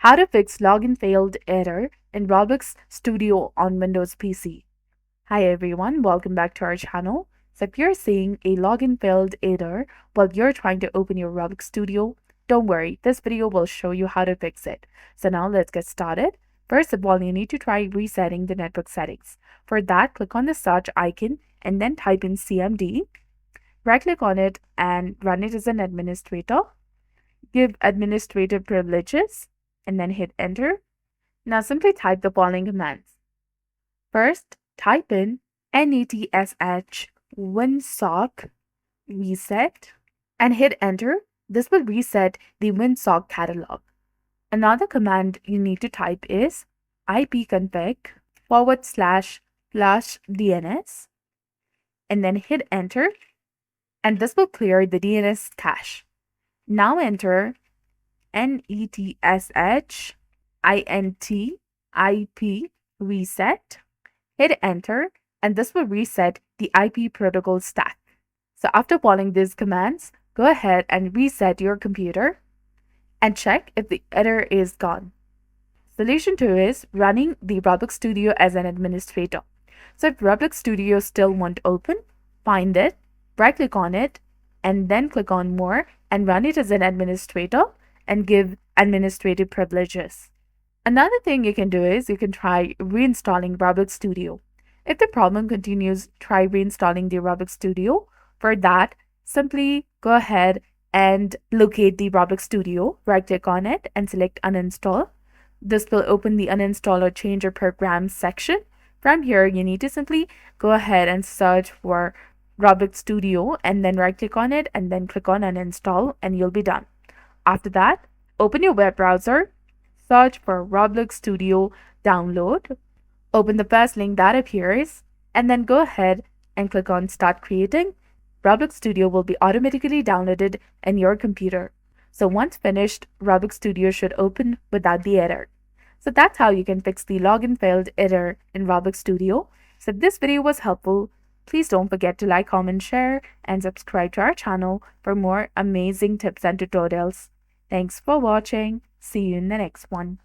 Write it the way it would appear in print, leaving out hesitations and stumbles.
How to fix login failed error in Roblox Studio on Windows PC. Hi everyone, welcome back to our channel. So if you're seeing a login failed error while you're trying to open your Roblox Studio, don't worry, this video will show you how to fix it. So now let's get started. First of all, you need to try resetting the network settings. For that, click on the search icon and then type in CMD. Right-click on it and run it as an administrator. Give administrative privileges and then hit enter. Now simply type the following commands. First, type in netsh winsock reset and hit enter. This will reset the winsock catalog. Another command you need to type is ipconfig//DNS and then hit enter, and this will clear the DNS cache. Now enter netsh int ip reset, hit enter, and this will reset the IP protocol stack. So after following these commands, go ahead and reset your computer and check if the error is gone. Solution 2 is running the Roblox Studio as an administrator. So if Roblox Studio still won't open, find it, right-click on it, and then click on More and run it as an administrator and give administrative privileges. Another thing you can do is you can try reinstalling Roblox Studio. If the problem continues, try reinstalling the Roblox Studio. For that, simply go ahead and locate the Roblox Studio, right-click on it and select Uninstall. This will open the Uninstall or Change Your Programs section. From here, you need to simply go ahead and search for Roblox Studio and then right-click on it and then click on Uninstall and you'll be done. After that, open your web browser, search for Roblox Studio download, open the first link that appears, and then go ahead and click on Start Creating. Roblox Studio will be automatically downloaded in your computer. So once finished, Roblox Studio should open without the error. So that's how you can fix the login failed error in Roblox Studio. So if this video was helpful, please don't forget to like, comment, share, and subscribe to our channel for more amazing tips and tutorials. Thanks for watching. See you in the next one.